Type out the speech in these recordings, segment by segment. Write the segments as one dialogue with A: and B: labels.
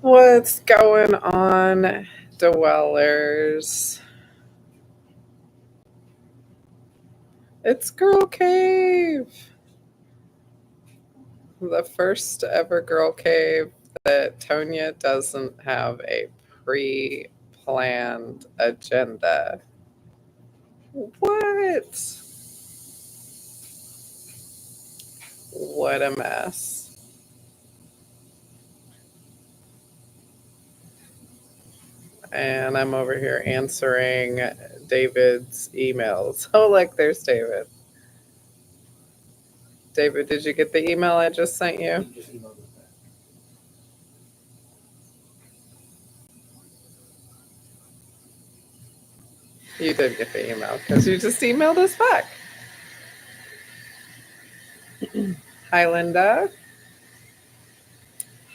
A: What's going on, dwellers? It's Girl Cave, the first ever Girl Cave that Tonya doesn't have a pre planned agenda. What? What a mess. And I'm over here answering David's emails. Oh, look, there's David. David, did you get the email I just sent you? You did get the email because you just emailed us back. Hi, Linda.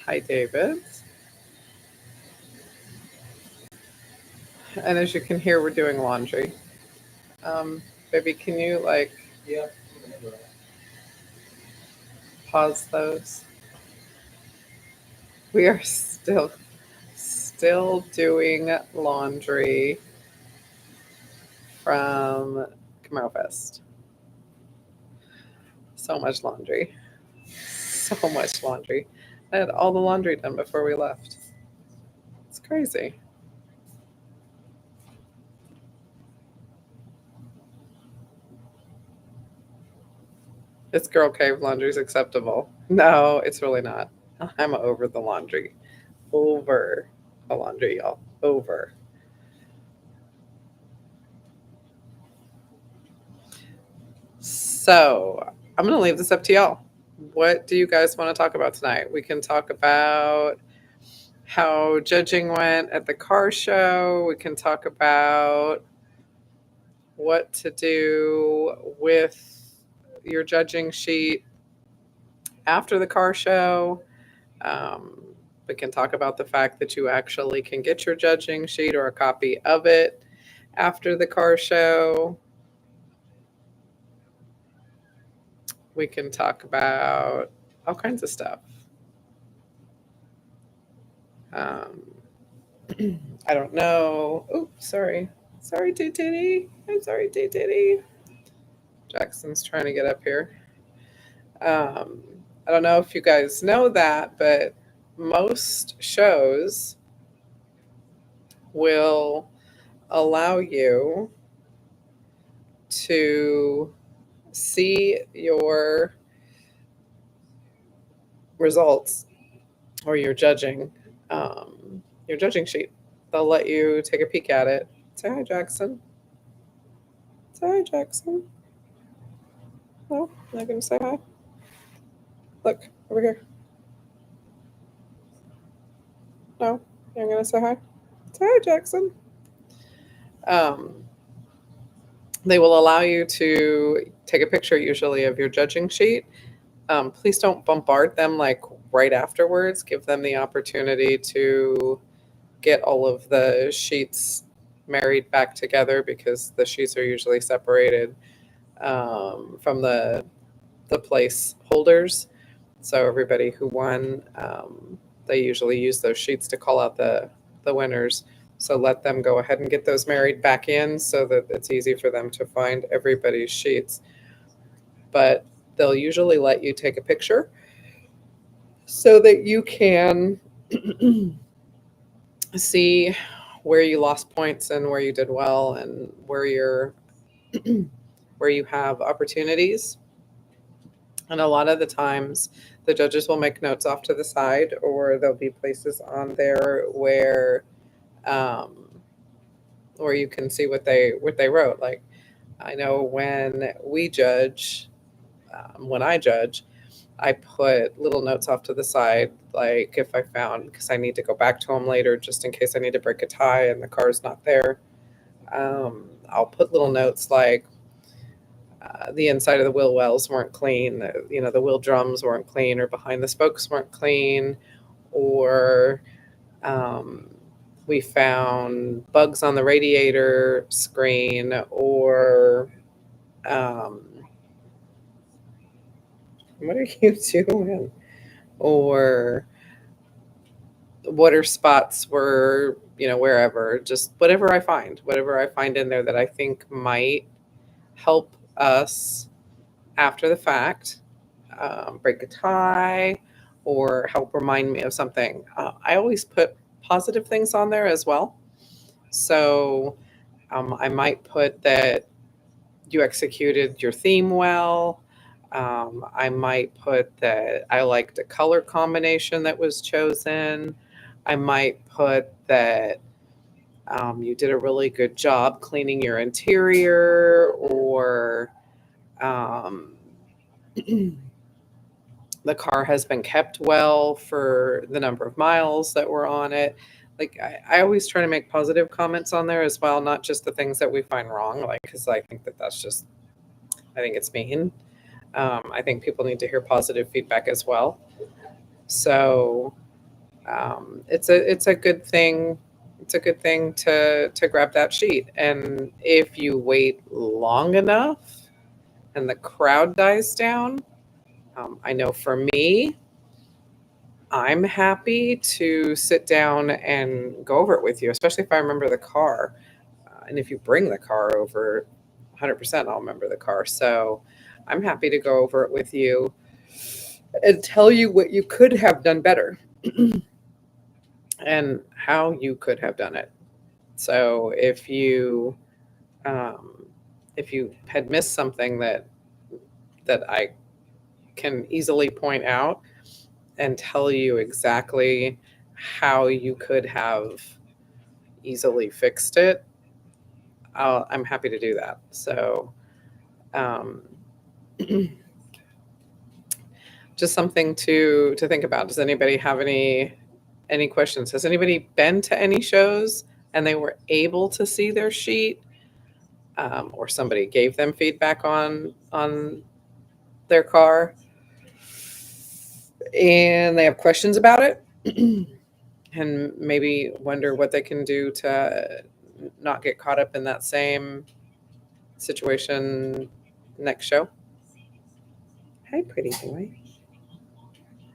A: Hi, David. And as you can hear, we're doing laundry. Baby, can you
B: Yeah.
A: pause those? We are still doing laundry from Camaro Fest. So much laundry. So much laundry. I had all the laundry done before we left. It's crazy. It's Girl Cave laundry's acceptable. No, it's really not. I'm over the laundry. Over the laundry, y'all. Over. So I'm going to leave this up to y'all. What do you guys want to talk about tonight? We can talk about how judging went at the car show. We can talk about what to do with your judging sheet after the car show. We can talk about the fact that you actually can get your judging sheet or a copy of it after the car show. We can talk about all kinds of stuff. I don't know. Oh, sorry. Sorry, Titty. I'm sorry, Titty. Jackson's trying to get up here. I don't know if you guys know that, but most shows will allow you to see your results or your judging sheet. They'll let you take a peek at it. Say hi, Jackson. Say hi, Jackson. No, not gonna say hi. Look over here. No, you're gonna say hi. Say hi, Jackson. They will allow you to take a picture usually of your judging sheet. Please don't bombard them right afterwards. Give them the opportunity to get all of the sheets married back together because the sheets are usually separated from the place holders. So everybody who won, they usually use those sheets to call out the winners. So let them go ahead and get those married back in so that it's easy for them to find everybody's sheets. But they'll usually let you take a picture so that you can see where you lost points and where you did well and where you have opportunities. And a lot of the times the judges will make notes off to the side, or there'll be places on there where you can see what they wrote. Like, I know when we judge, when I judge, I put little notes off to the side, like if I found, because I need to go back to them later, just in case I need to break a tie and the car's not there. I'll put little notes like, the inside of the wheel wells weren't clean. The wheel drums weren't clean, or behind the spokes weren't clean, or um, we found bugs on the radiator screen, or what are you doing? Or water spots were, wherever, just whatever I find in there that I think might help us after the fact, break a tie, or help remind me of something. I always put positive things on there as well. So I might put that you executed your theme well. I might put that I liked a color combination that was chosen. I might put that you did a really good job cleaning your interior, or um, the car has been kept well for the number of miles that were on it. Like, I always try to make positive comments on there as well, not just the things that we find wrong, like, because I think I think it's mean. I think people need to hear positive feedback as well. So it's a good thing. It's a good thing to grab that sheet. And if you wait long enough and the crowd dies down, I know for me, I'm happy to sit down and go over it with you, especially if I remember the car. And if you bring the car over, 100% I'll remember the car. So I'm happy to go over it with you and tell you what you could have done better and how you could have done it. So um, if you had missed something that I can easily point out and tell you exactly how you could have easily fixed it, I'm happy to do that. So, um, just something to think about. Does anybody have any questions? Has anybody been to any shows and they were able to see their sheet, or somebody gave them feedback on their car, and they have questions about it, and maybe wonder what they can do to not get caught up in that same situation next show? Hey, pretty boy.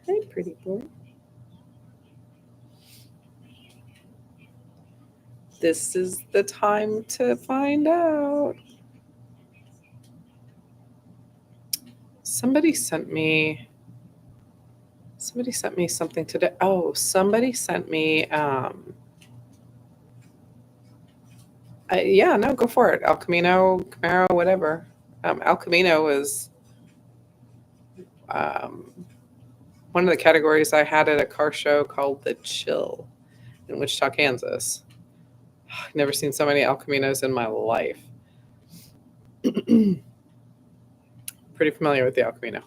A: Hey, pretty boy. This is the time to find out. Somebody sent me something today. Oh, somebody sent me yeah, no, go for it. El Camino, Camaro, whatever. El Camino is um, one of the categories I had at a car show called the Chill in Wichita, Kansas. I've never seen so many El Caminos in my life. Pretty familiar with the El Camino.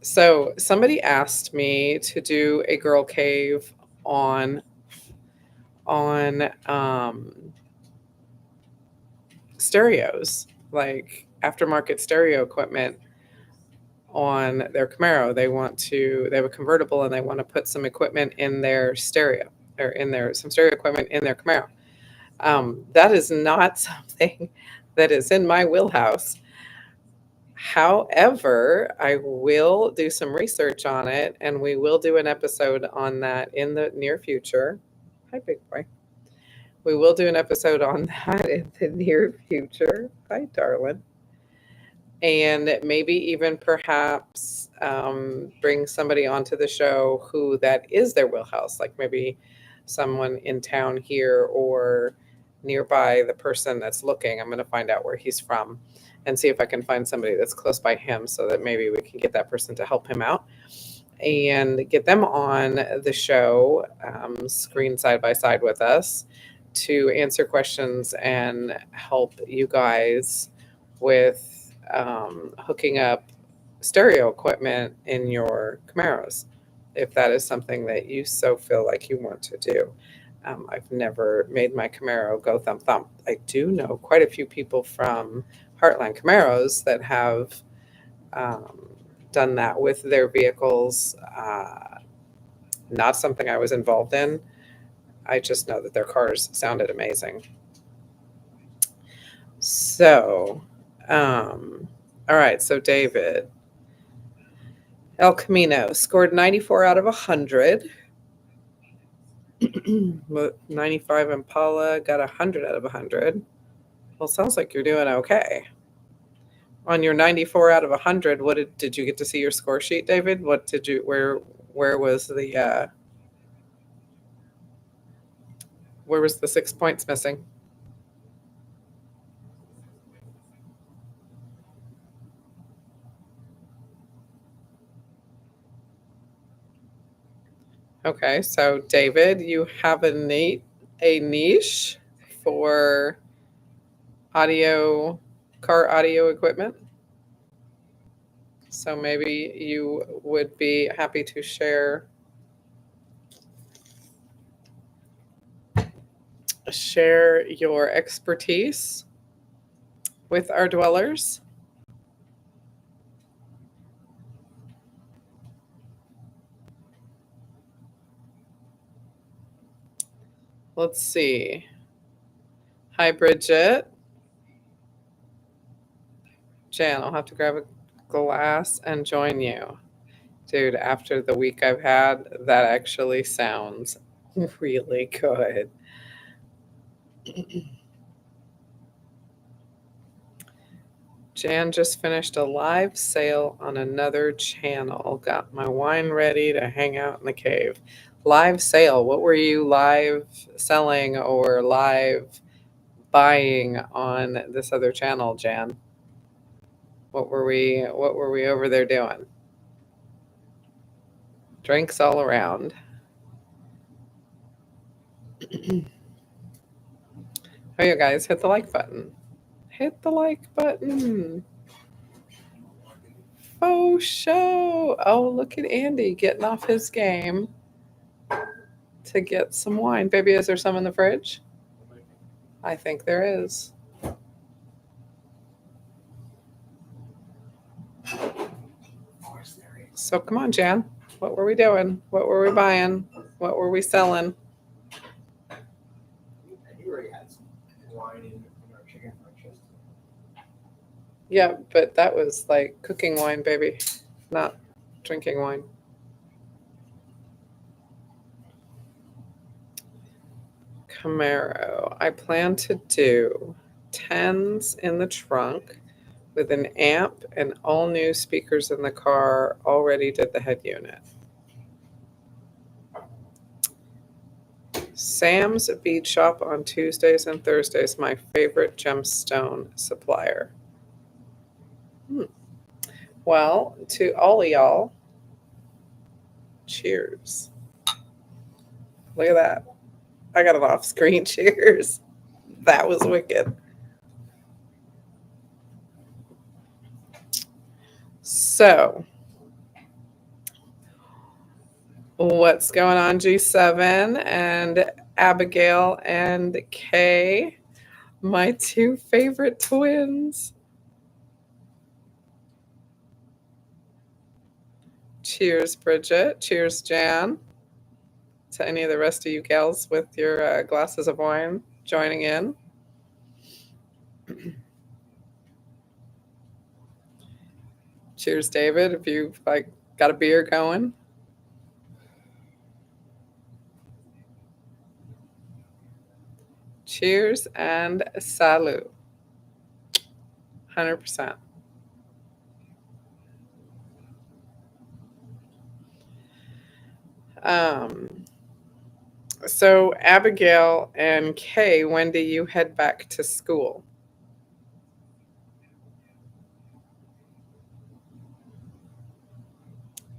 A: So somebody asked me to do a girl cave on stereos, like aftermarket stereo equipment on their Camaro. They have a convertible and they want to put some equipment in their stereo, or some stereo equipment in their Camaro. That is not something that is in my wheelhouse. However, I will do some research on it, and we will do an episode on that in the near future. Hi, big boy. We will do an episode on that in the near future. Hi, darling. And maybe even perhaps bring somebody onto the show who that is their wheelhouse, like maybe someone in town here or nearby the person that's looking. I'm going to find out where he's from and see if I can find somebody that's close by him, so that maybe we can get that person to help him out and get them on the show, screen side by side with us, to answer questions and help you guys with hooking up stereo equipment in your Camaros, if that is something that you so feel like you want to do. I've never made my Camaro go thump thump. I do know quite a few people from Heartland Camaros that have done that with their vehicles. Not something I was involved in. I just know that their cars sounded amazing. So, all right. So David, El Camino scored 94 out of 100. 95 Impala got 100 out of 100. Well, sounds like you're doing okay. On your 94 out of 100, what did you get to see your score sheet, David? What did you where was the where was the 6 points missing? Okay, so David, you have a niche for car audio equipment. So maybe you would be happy to share your expertise with our dwellers. Let's see. Hi, Bridget. Jan, I'll have to grab a glass and join you. Dude, after the week I've had, that actually sounds really good. Jan just finished a live sale on another channel. Got my wine ready to hang out in the cave. Live sale. What were you live selling or live buying on this other channel, Jan? What were we over there doing? Drinks all around. Oh, you guys, hit the like button. Hit the like button. Oh, show. Oh, look at Andy getting off his game to get some wine. Baby, is there some in the fridge? I think there is. So come on, Jan. What were we doing? What were we buying? What were we selling? Yeah, but that was like cooking wine, baby, not drinking wine. Camaro. I plan to do 10s in the trunk with an amp and all new speakers in the car. Already did the head unit. Sam's Bead Shop on Tuesdays and Thursdays, my favorite gemstone supplier. Well, to all of y'all, cheers. Look at that. I got an off-screen cheers. That was wicked. So, what's going on, G7 and Abigail and Kay, my two favorite twins? Cheers, Bridget. Cheers, Jan. To any of the rest of you gals with your glasses of wine joining in. Cheers, David, if you've got a beer going. Cheers and salut. 100%. So Abigail and Kay, when do you head back to school?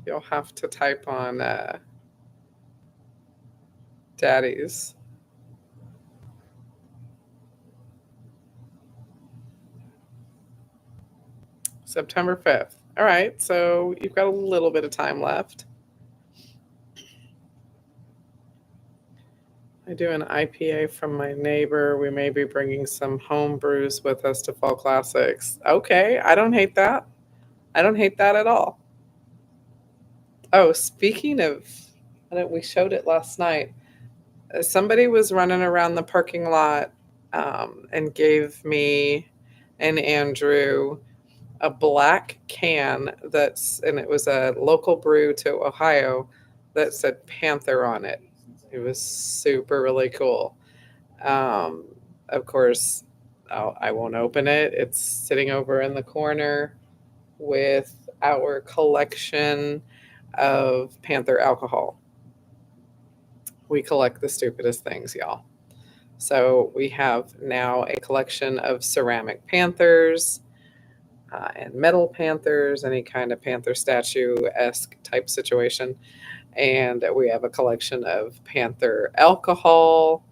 A: You'll have to type on Daddy's. September 5th. All right, so you've got a little bit of time left. I do an IPA from my neighbor. We may be bringing some home brews with us to Fall Classics. Okay, I don't hate that. I don't hate that at all. Oh, speaking of, we showed it last night. Somebody was running around the parking lot and gave me and Andrew a black can and it was a local brew to Ohio that said Panther on it. It was super really cool. Um, of course, I won't open it. It's sitting over in the corner with our collection of Panther alcohol. We collect the stupidest things, y'all. So we have now a collection of ceramic panthers and metal panthers, any kind of panther statue-esque type situation. And we have a collection of panther alcohol.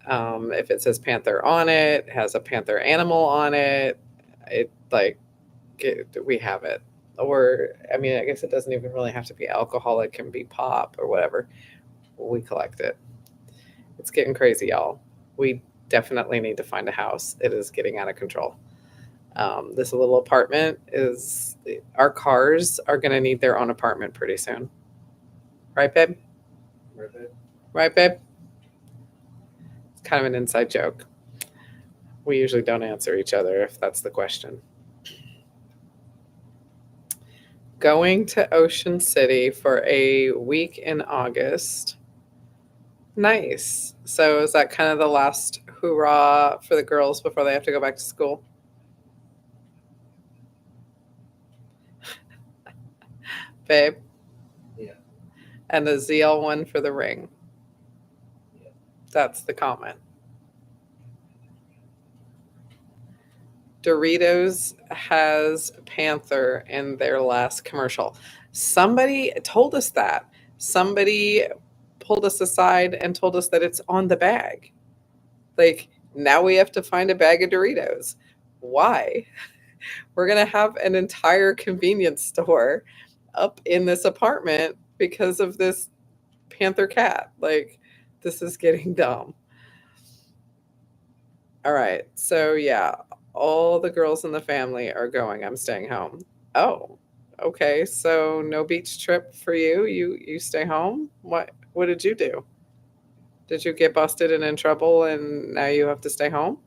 A: If it says panther on it, has a panther animal on it, we have it. Or, I mean, I guess it doesn't even really have to be alcohol. It can be pop or whatever. We collect it. It's getting crazy, y'all. We definitely need to find a house. It is getting out of control. This little apartment our cars are going to need their own apartment pretty soon. Right, babe?
B: Right, babe?
A: Right, babe? It's kind of an inside joke. We usually don't answer each other if that's the question. Going to Ocean City for a week in August. Nice. So is that kind of the last hoorah for the girls before they have to go back to school? Babe?
B: Yeah.
A: And the ZL one for the ring.
B: Yeah.
A: That's the comment. Doritos has Panther in their last commercial. Somebody told us that. Somebody pulled us aside and told us that it's on the bag. Like, now we have to find a bag of Doritos. Why? We're going to have an entire convenience store up in this apartment because of this Panther cat. Like, this is getting dumb. All right. So, yeah, all the girls in the family are going. I'm staying home. Oh, okay. So, no beach trip for you? You stay home? What did you do? Did you get busted and in trouble and now you have to stay home?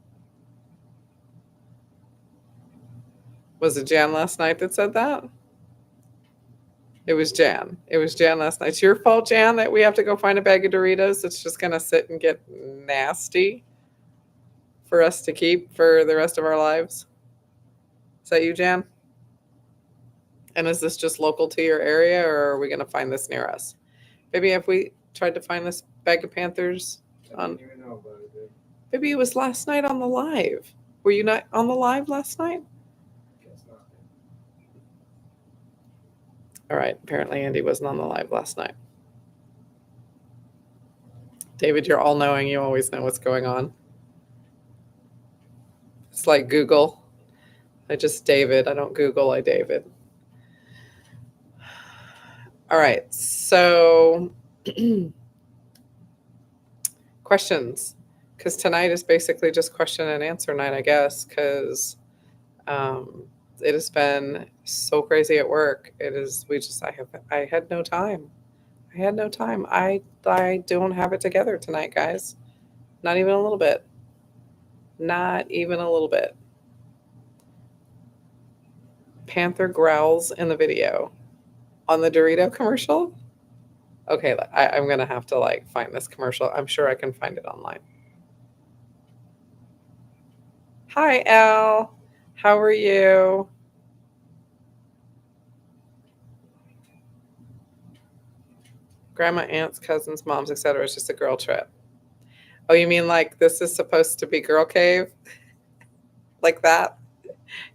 A: Was it Jan last night that said that? It was Jan. It was Jan last night. It's your fault, Jan, that we have to go find a bag of Doritos. It's just going to sit and get nasty for us to keep for the rest of our lives. Is that you, Jan? And is this just local to your area, or are we going to find this near us? Maybe if we tried to find this bag of Panthers
B: I didn't even know about it, dude.
A: Maybe it was last night on the live. Were you not on the live last night?
B: Guess not.
A: All right. Apparently Andy wasn't on the live last night. David, you're all knowing. You always know what's going on. It's like Google. I just David. I don't Google, I David. All right. So questions. Because tonight is basically just question and answer night, I guess, because it has been so crazy at work. I had no time. I had no time. I don't have it together tonight, guys. Not even a little bit. Not even a little bit. Panther growls in the video. On the Dorito commercial? Okay, I'm going to have to find this commercial. I'm sure I can find it online. Hi, Al. How are you? Grandma, aunts, cousins, moms, etc. It's just a girl trip. Oh, you mean like this is supposed to be Girl Cave? Like that?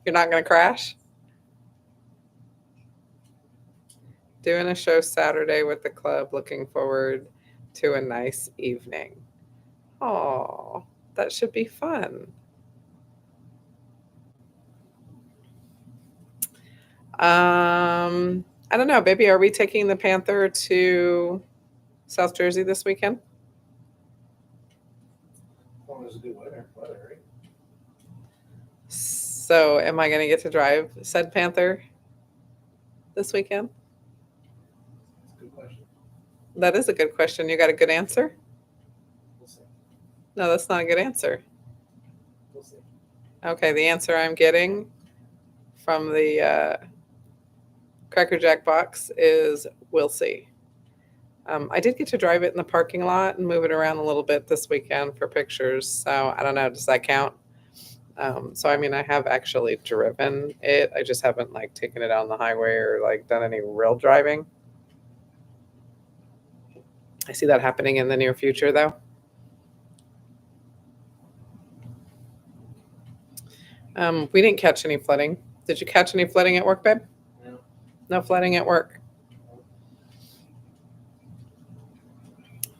A: You're not going to crash? Doing a show Saturday with the club. Looking forward to a nice evening. Oh, that should be fun. I don't know, baby. Are we taking the Panther to South Jersey this weekend?
B: long as it's good weather, right?
A: So, am I going to get to drive said Panther this weekend?
B: That's a good question.
A: That is a good question. You got a good answer?
B: We'll see.
A: No, that's not a good answer.
B: We'll see.
A: Okay, the answer I'm getting from the Cracker Jack box is we'll see. I did get to drive it in the parking lot and move it around a little bit this weekend for pictures. So I don't know, does that count? So I mean, I have actually driven it. I just haven't like taken it on the highway or like done any real driving. I see that happening in the near future, though. We didn't catch any flooding. Did you catch any flooding at work, babe?
B: No.
A: No flooding at work.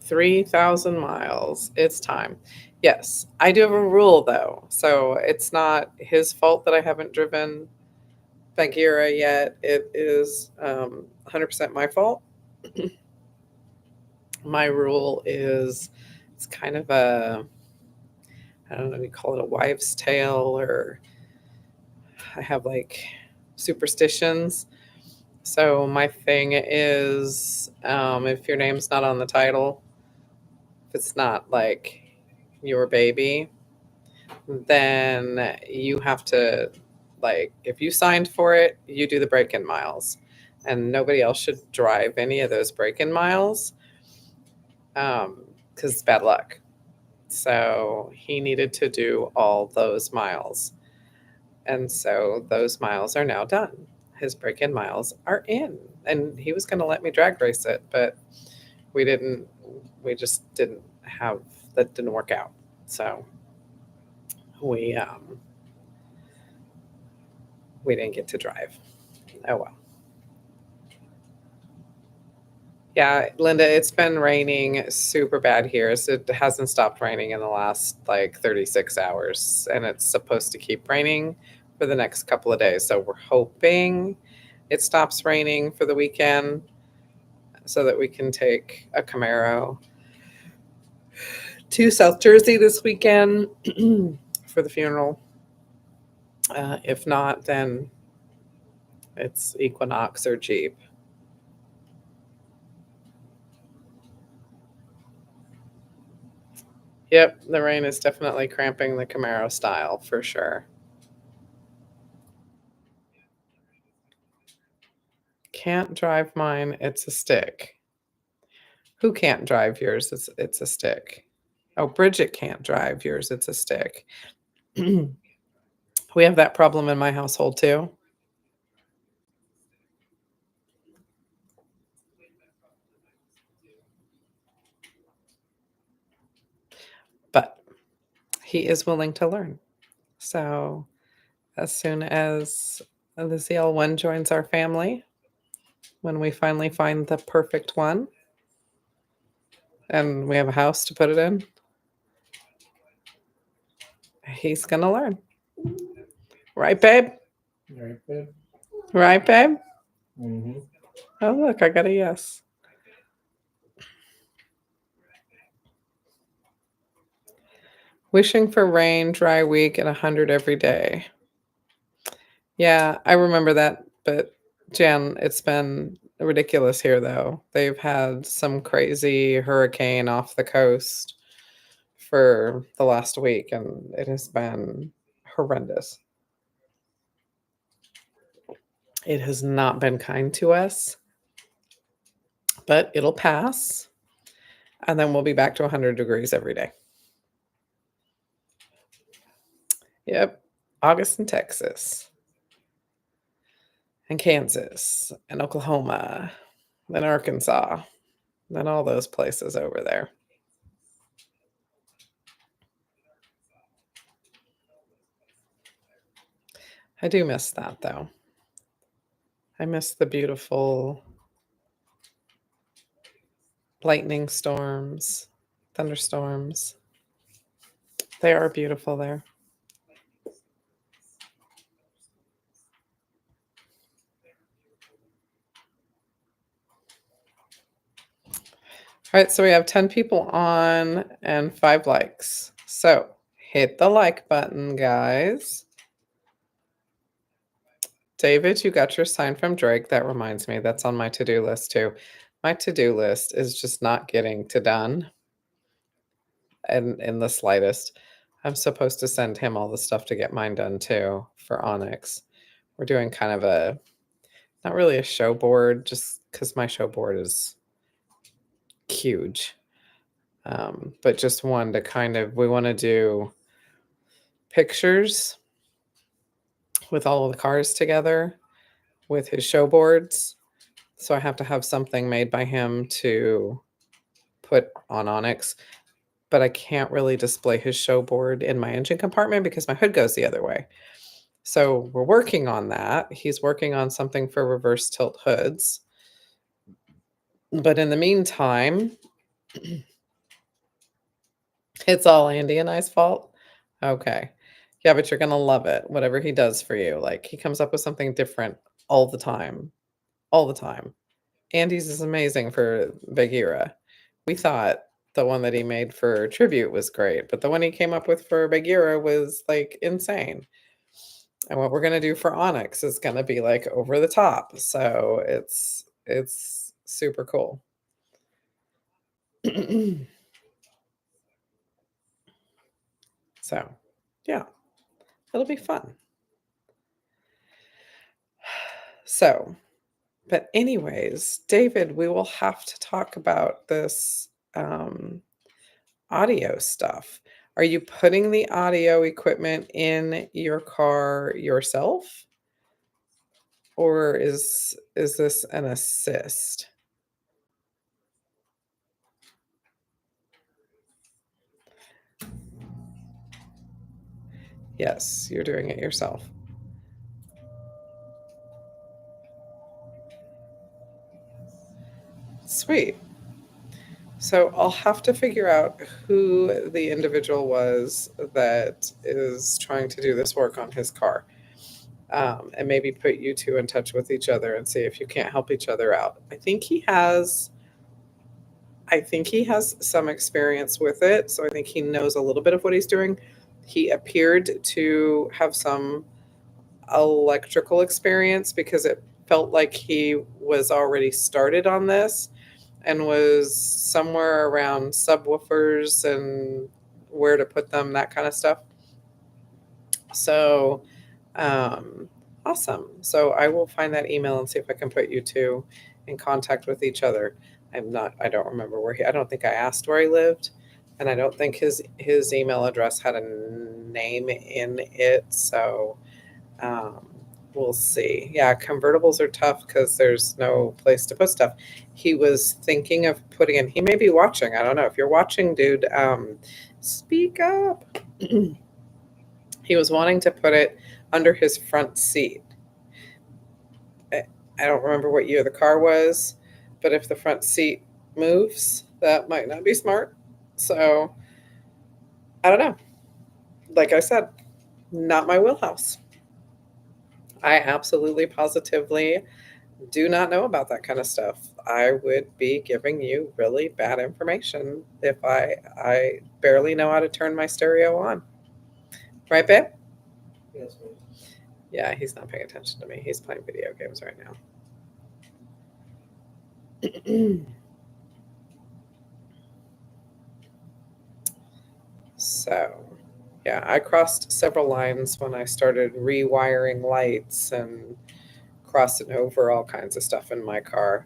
A: 3,000 miles. It's time. Yes, I do have a rule though. So it's not his fault that I haven't driven Bagheera yet. It is 100% my fault. My rule is it's kind of a, I don't know, we call it a wives' tale, or I have like superstitions. So my thing is, if your name's not on the title, if it's not like your baby, then you have to, like, if you signed for it, you do the break-in miles, and nobody else should drive any of those break-in miles, because it's bad luck. So he needed to do all those miles, and so those miles are now done. His break-in miles are in, and he was going to let me drag race it, but we just didn't have, that didn't work out. So we didn't get to drive. Oh well. Yeah, Linda, it's been raining super bad here. So it hasn't stopped raining in the last like 36 hours, and it's supposed to keep raining for the next couple of days. So we're hoping it stops raining for the weekend so that we can take a Camaro to South Jersey this weekend for the funeral. If not, then it's Equinox or Jeep. Yep, the rain is definitely cramping the Camaro style for sure. Can't drive mine, it's a stick. Who can't drive yours? It's a stick. Oh, Bridget can't drive yours, it's a stick. We have that problem in my household too. But he is willing to learn. So as soon as the ZL1 joins our family, when we finally find the perfect one and we have a house to put it in, he's going to learn. Right, babe?
B: Right, babe?
A: Right, babe?
B: Mm-hmm.
A: Oh, look, I got a yes. Wishing for rain, dry week, and 100 every day. Yeah, I remember that. But Jan, it's been ridiculous here, though. They've had some crazy hurricane off the coast for the last week, and it has been horrendous. It has not been kind to us, but it'll pass, and then we'll be back to 100 degrees every day. Yep, August in Texas, and Kansas, and Oklahoma, and Arkansas, and all those places over there. I do miss that, though. I miss the beautiful lightning storms, thunderstorms. They are beautiful there. All right, so we have 10 people on and 5 likes. So hit the like button, guys. David, you got your sign from Drake. That reminds me, that's on my to-do list too. My to-do list is just not getting to done and in the slightest. I'm supposed to send him all the stuff to get mine done too for Onyx. We're doing kind of a, not really a show board, just because my show board is huge. But just one to kind of, we want to do pictures with all of the cars together with his show boards. So I have to have something made by him to put on Onyx, but I can't really display his show board in my engine compartment because my hood goes the other way. So we're working on that. He's working on something for reverse tilt hoods. But in the meantime, it's all Andy and I's fault. Okay. Yeah, but you're going to love it. Whatever he does for you. Like he comes up with something different all the time. All the time. Andy's is amazing for Bagheera. We thought the one that he made for Tribute was great, but the one he came up with for Bagheera was like insane. And what we're going to do for Onyx is going to be like over the top. So it's super cool. So, yeah. It'll be fun. So, but anyways, David, we will have to talk about this audio stuff. Are you putting the audio equipment in your car yourself? Or is this an assist? Yes, you're doing it yourself. Sweet. So I'll have to figure out who the individual was that is trying to do this work on his car. And maybe put you two in touch with each other and see if you can't help each other out. I think he has some experience with it, so I think he knows a little bit of what he's doing. He appeared to have some electrical experience because it felt like he was already started on this and was somewhere around subwoofers and where to put them, that kind of stuff. So, awesome. So I will find that email and see if I can put you two in contact with each other. I don't remember I don't think I asked where he lived, and I don't think his email address had a name in it. So, we'll see. Yeah, convertibles are tough because there's no place to put stuff. He was thinking of putting in, he may be watching. I don't know. If you're watching, dude, speak up. He was wanting to put it under his front seat. I don't remember what year the car was, but if the front seat moves, that might not be smart. So, I don't know. Like I said, not my wheelhouse. I absolutely positively do not know about that kind of stuff. I would be giving you really bad information if I barely know how to turn my stereo on. Right, babe?
B: Yes, ma'am.
A: Yeah, he's not paying attention to me. He's playing video games right now. So, yeah, I crossed several lines when I started rewiring lights and crossing over all kinds of stuff in my car.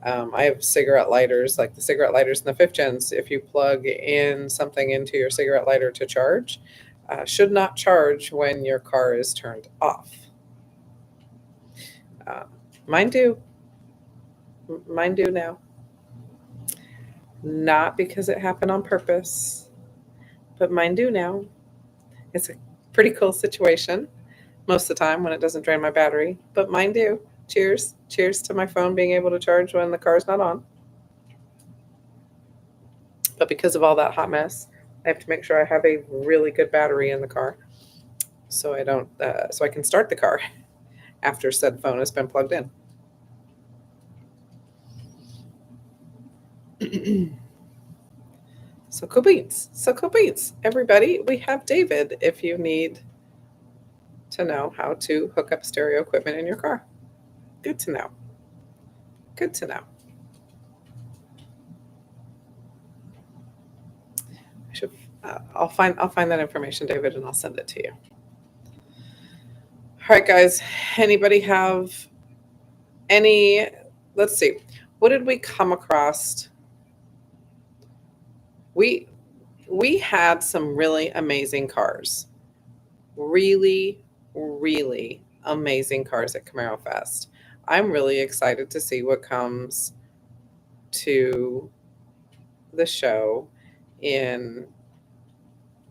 A: I have cigarette lighters, like the cigarette lighters in the fifth gens. If you plug in something into your cigarette lighter to charge, should not charge when your car is turned off. Mine do. Mine do now. Not because it happened on purpose, but mine do now. It's a pretty cool situation most of the time when it doesn't drain my battery, but mine do. Cheers. Cheers to my phone being able to charge when the car's not on. But because of all that hot mess, I have to make sure I have a really good battery in the car so I don't so I can start the car after said phone has been plugged in. So cool beans. So cool beans. Everybody, we have David if you need to know how to hook up stereo equipment in your car. Good to know. Good to know. I should. I'll find that information, David, and I'll send it to you. All right, guys. Anybody have any? Let's see. What did we come across? We had some really amazing cars. Really, really amazing cars at Camaro Fest. I'm really excited to see what comes to the show in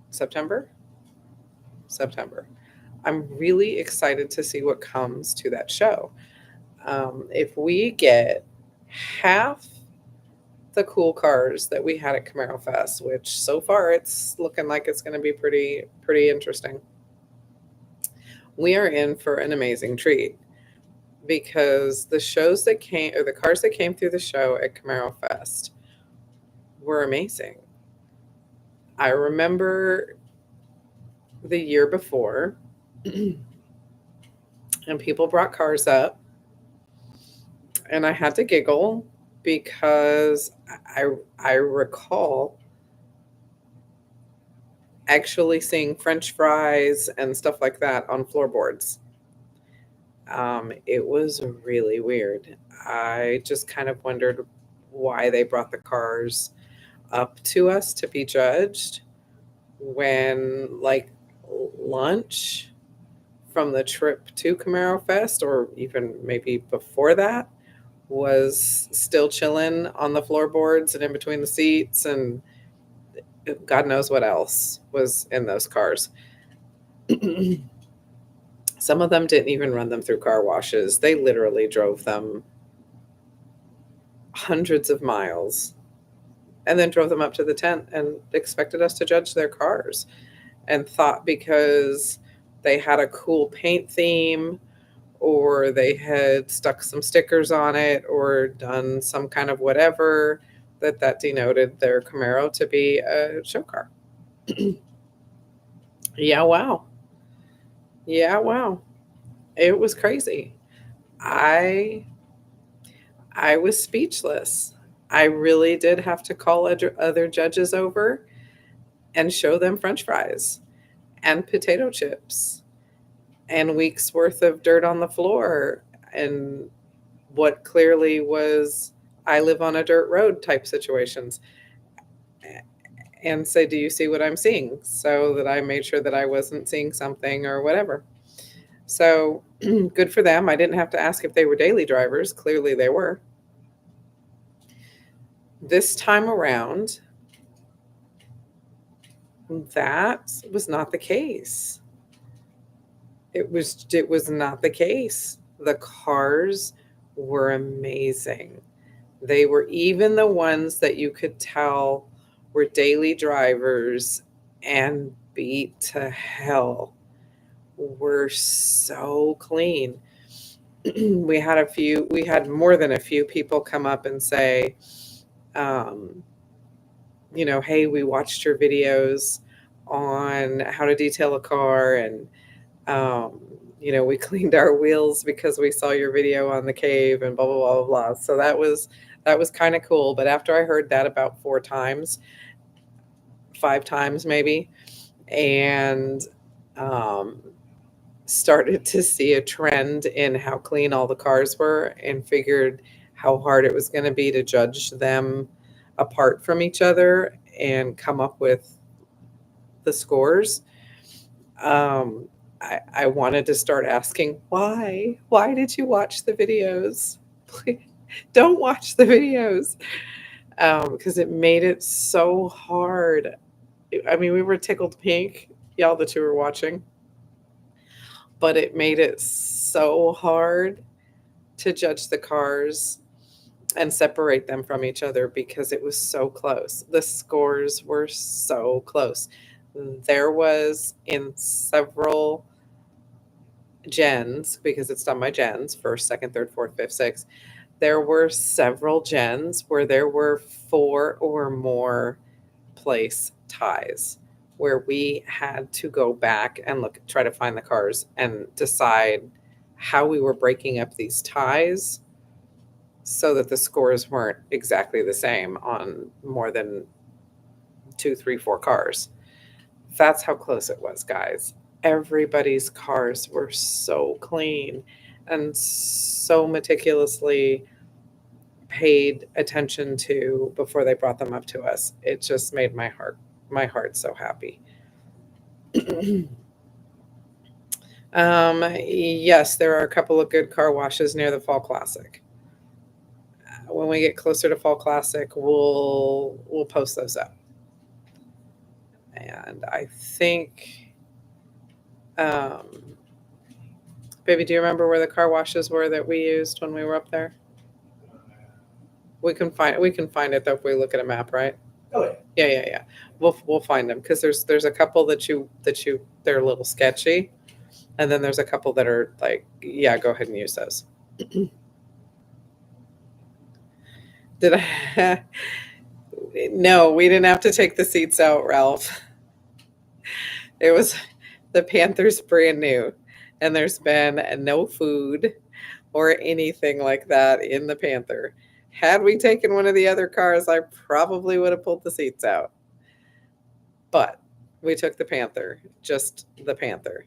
A: September. I'm really excited to see what comes to that show. If we get half the cool cars that we had at Camaro Fest, which so far it's looking like it's going to be pretty interesting, we are in for an amazing treat, because the shows that came, or the cars that came through the show at Camaro Fest, were amazing. I remember the year before, and people brought cars up, and I had to giggle because I recall actually seeing French fries and stuff like that on floorboards. It was really weird. I just kind of wondered why they brought the cars up to us to be judged when, like, lunch from the trip to Camaro Fest, or even maybe before that, was still chilling on the floorboards and in between the seats, and God knows what else was in those cars. Some of them didn't even run them through car washes. They literally drove them hundreds of miles and then drove them up to the tent and expected us to judge their cars, and thought because they had a cool paint theme, or they had stuck some stickers on it, or done some kind of whatever, that denoted their Camaro to be a show car. Yeah, wow. Yeah, wow. It was crazy. I was speechless. I really did have to call other judges over and show them French fries and potato chips and weeks worth of dirt on the floor, and what clearly was I live on a dirt road type situations, and say, do you see what I'm seeing? So that I made sure that I wasn't seeing something or whatever. So good for them. I didn't have to ask if they were daily drivers. Clearly they were. This time around, that was not the case. It was not the case. The cars were amazing. They were, even the ones that you could tell were daily drivers and beat to hell, were so clean. We had more than a few people come up and say, hey, we watched your videos on how to detail a car, and we cleaned our wheels because we saw your video on the cave, and blah blah blah blah blah. So that was kind of cool. But after I heard that about 5 times maybe, and started to see a trend in how clean all the cars were, and figured how hard it was going to be to judge them apart from each other and come up with the scores, I wanted to start asking, why did you watch the videos? Please, don't watch the videos, because it made it so hard. I mean, we were tickled pink, y'all that you were watching, but it made it so hard to judge the cars and separate them from each other because it was so close. The scores were so close. There was, in several gens, because it's done by gens, first, second, third, fourth, fifth, sixth, there were several gens where there were 4 or more place ties, where we had to go back and try to find the cars and decide how we were breaking up these ties so that the scores weren't exactly the same on more than 2, 3, 4 cars. That's how close it was, guys. Everybody's cars were so clean and so meticulously paid attention to before they brought them up to us. It just made my heart so happy. Yes, there are a couple of good car washes near the Fall Classic. When we get closer to Fall Classic, we'll post those up. And I think, baby, do you remember where the car washes were that we used when we were up there? We can find it though if we look at a map, right?
B: Oh yeah.
A: Yeah. We'll find them because there's a couple that they're a little sketchy, and then there's a couple that are like, yeah, go ahead and use those. Did I? No, we didn't have to take the seats out, Ralph. It was the Panther's brand new, and there's been no food or anything like that in the Panther. Had we taken one of the other cars, I probably would have pulled the seats out. But we took the Panther, just the Panther.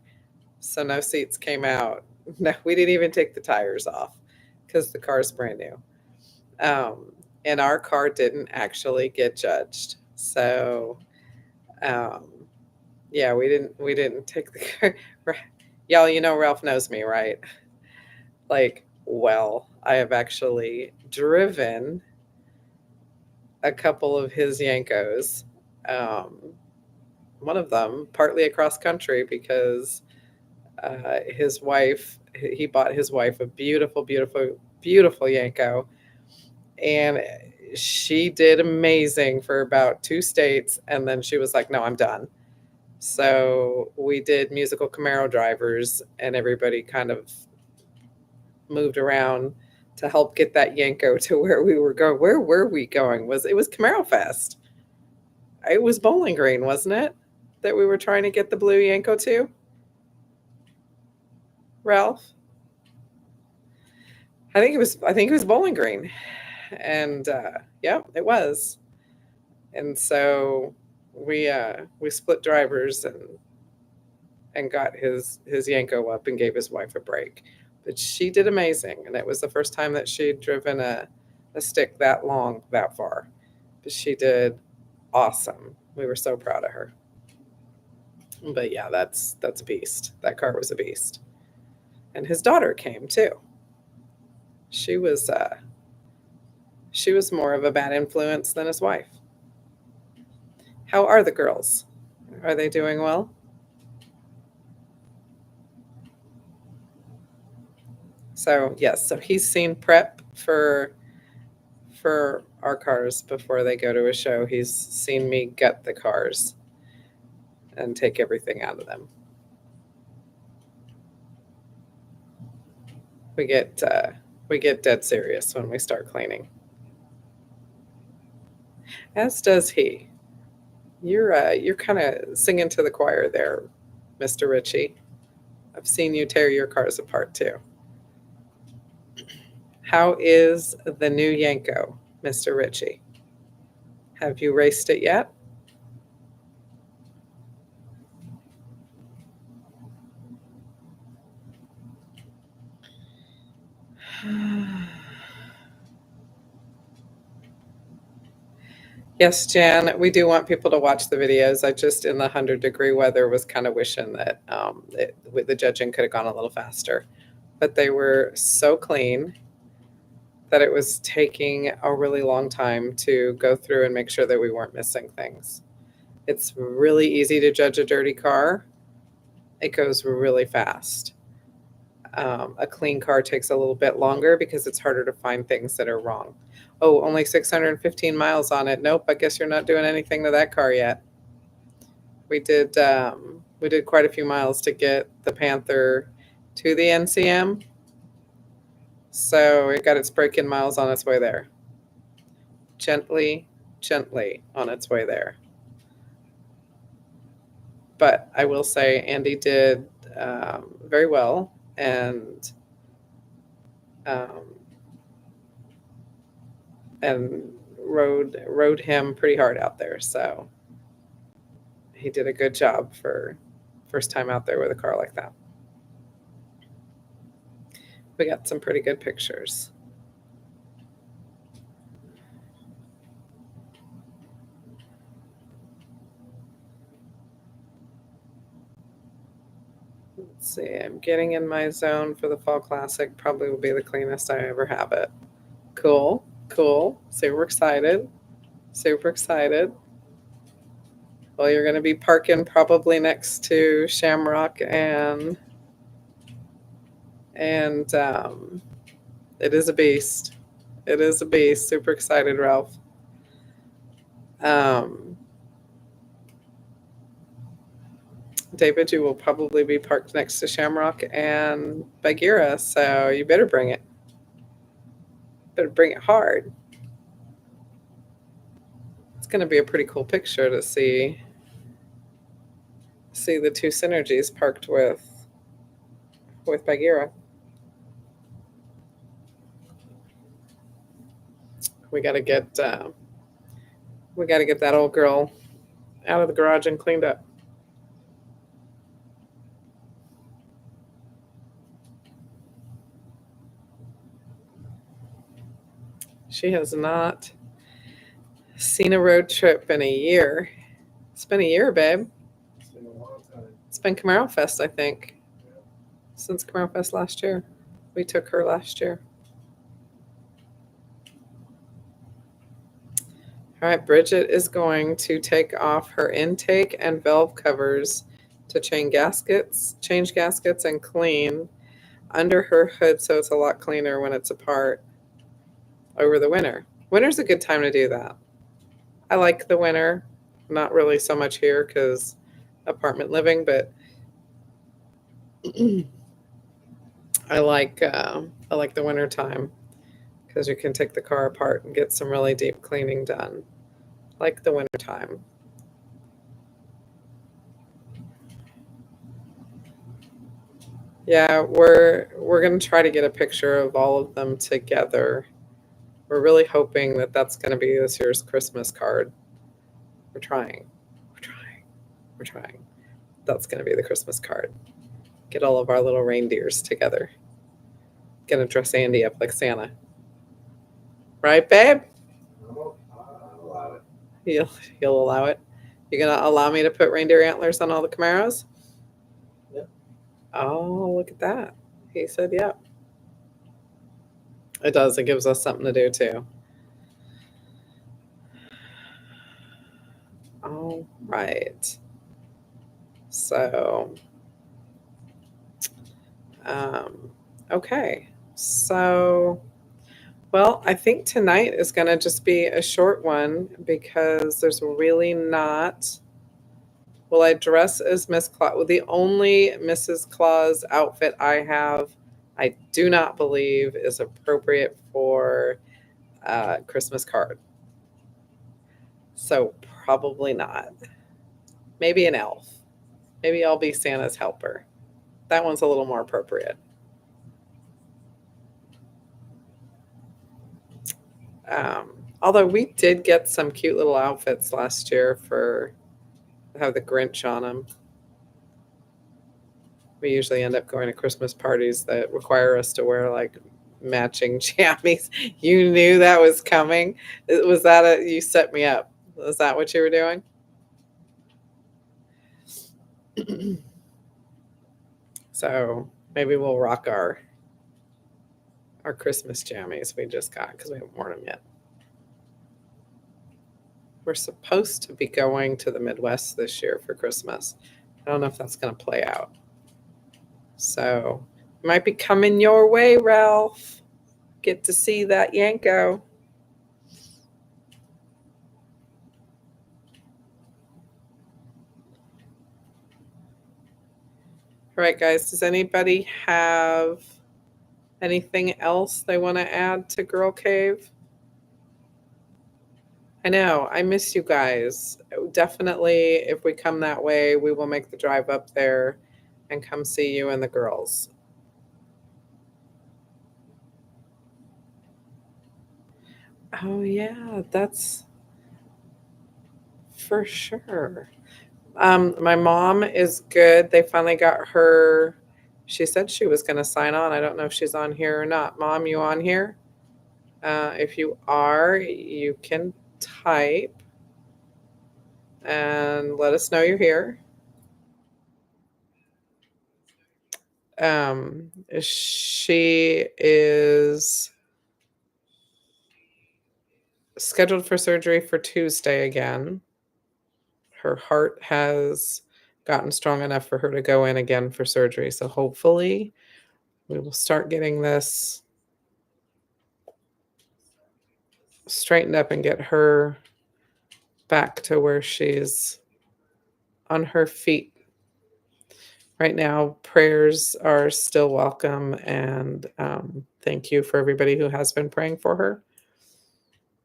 A: So no seats came out. No, we didn't even take the tires off because the car's brand new. And our car didn't actually get judged. So, yeah, we didn't take the car. Y'all, you know Ralph knows me, right? Like, well, I have actually driven a couple of his Yankos. One of them partly across country because his wife, he bought his wife a beautiful, beautiful, beautiful Yanko. And she did amazing for about 2 states. And then she was like, no, I'm done. So we did musical Camaro drivers, and everybody kind of moved around to help get that Yanko to where we were going. Where were we going? It was Camaro Fest. It was Bowling Green, wasn't it? That we were trying to get the blue Yanko to? Ralph? I think it was Bowling Green. And yeah, it was. And so we split drivers and got his Yanko up and gave his wife a break. But she did amazing, and it was the first time that she'd driven a stick that long, that far. But she did awesome. We were so proud of her. But yeah, that's a beast. That car was a beast. And his daughter came too. She was more of a bad influence than his wife. How are the girls? Are they doing well? So yes, so he's seen prep for our cars before they go to a show. He's seen me gut the cars and take everything out of them. We get dead serious when we start cleaning. As does he. You're kind of singing to the choir there, Mr. Ritchie. I've seen you tear your cars apart too. How is the new Yanko, Mr. Ritchie? Have you raced it yet? Yes, Jan, we do want people to watch the videos. I just, in the 100-degree weather, was kind of wishing that the judging could have gone a little faster. But they were so clean that it was taking a really long time to go through and make sure that we weren't missing things. It's really easy to judge a dirty car. It goes really fast. A clean car takes a little bit longer because it's harder to find things that are wrong. Oh, only 615 miles on it. Nope, I guess you're not doing anything to that car yet. We did quite a few miles to get the Panther to the NCM. So it got its break-in miles on its way there. Gently on its way there. But I will say Andy did very well, and um, rode him pretty hard out there. So he did a good job for first time out there with a car like that. We got some pretty good pictures. Let's see, I'm getting in my zone for the Fall Classic. Probably will be the cleanest I ever have it. Cool, cool. Super excited. Super excited. Well, you're going to be parking probably next to Shamrock and it is a beast. It is a beast. Super excited, Ralph. David, you will probably be parked next to Shamrock and Bagheera, so you better bring it. Better bring it hard. It's going to be a pretty cool picture to see the two synergies parked with Bagheera. We got to get that old girl out of the garage and cleaned up. She has not seen a road trip in a year. It's been a year, babe.
B: It's been a long time.
A: It's been Camaro Fest, I think. Since Camaro Fest last year. We took her last year. All right, Bridget is going to take off her intake and valve covers to change gaskets, and clean under her hood so it's a lot cleaner when it's apart over the winter. Winter's a good time to do that. I like the winter, not really so much here because apartment living, but I like the winter time because you can take the car apart and get some really deep cleaning done. Like the winter time. Yeah, we're going to try to get a picture of all of them together. We're really hoping that that's going to be this year's Christmas card. We're trying. That's going to be the Christmas card. Get all of our little reindeers together. Gonna dress Andy up like Santa. Right, babe?
B: I'll allow it.
A: He'll allow it. You're gonna allow me to put reindeer antlers on all the Camaros?
B: Yep.
A: Oh, look at that. He said yep. It does. It gives us something to do too. All right. So, okay. So, well, I think tonight is going to just be a short one because there's really not. Will I dress as Miss Claus? Well, the only Mrs. Claus outfit I have, I do not believe is appropriate for a Christmas card. So probably not. Maybe an elf. Maybe I'll be Santa's helper. That one's a little more appropriate. Although we did get some cute little outfits last year for have the Grinch on them. We usually end up going to Christmas parties that require us to wear like matching jammies. You knew that was coming. Was that you set me up? Was that what you were doing? So maybe we'll rock our Christmas jammies we just got because we haven't worn them yet. We're supposed to be going to the Midwest this year for Christmas. I don't know if that's going to play out. So it might be coming your way, Ralph. Get to see that Yanko. All right, guys, does anybody have anything else they want to add to Girl Cave? I know. I miss you guys. Definitely, if we come that way, we will make the drive up there and come see you and the girls. Oh, yeah, that's for sure. My mom is good. They finally got her. She said she was going to sign on. I don't know if she's on here or not. Mom, you on here? If you are, you can type and let us know you're here. She is scheduled for surgery for Tuesday again. Her heart has gotten strong enough for her to go in again for surgery. So hopefully we will start getting this straightened up and get her back to where she's on her feet. Right now, prayers are still welcome, and thank you for everybody who has been praying for her.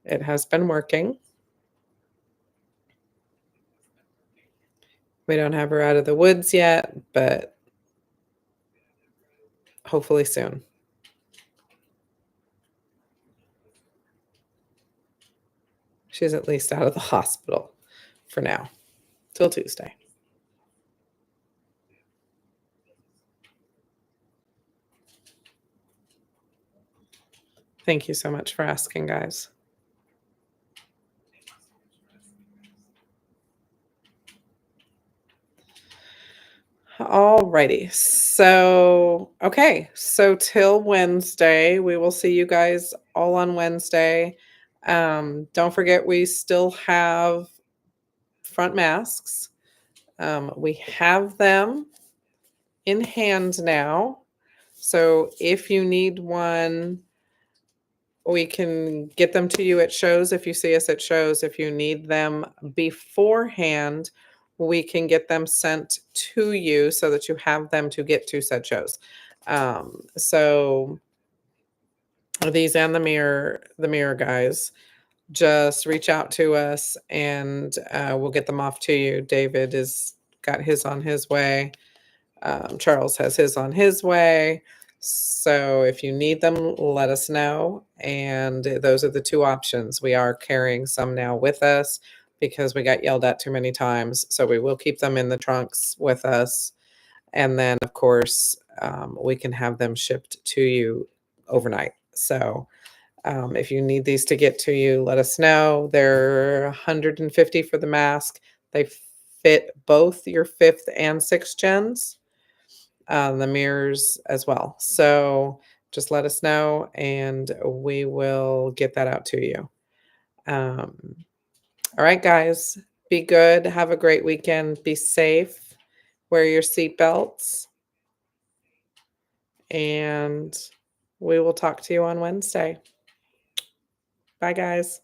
A: It has been working. We don't have her out of the woods yet, but hopefully soon. She's at least out of the hospital for now, till Tuesday. Thank you so much for asking, guys. Alrighty. So, okay. So till Wednesday, we will see you guys all on Wednesday. Don't forget, we still have front masks. We have them in hand now. So if you need one, we can get them to you at shows. If you see us at shows, if you need them beforehand, we can get them sent to you so that you have them to get to said shows. So these and the mirror guys, just reach out to us and we'll get them off to you. David has got his on his way. Charles has his on his way. So if you need them, let us know. And those are the two options. We are carrying some now with us because we got yelled at too many times. So we will keep them in the trunks with us. And then, of course, we can have them shipped to you overnight. So if you need these to get to you, let us know. They're 150 for the mask. They fit both your 5th and 6th gens, the mirrors as well. So just let us know and we will get that out to you. All right, guys, be good. Have a great weekend. Be safe. Wear your seatbelts. And we will talk to you on Wednesday. Bye, guys.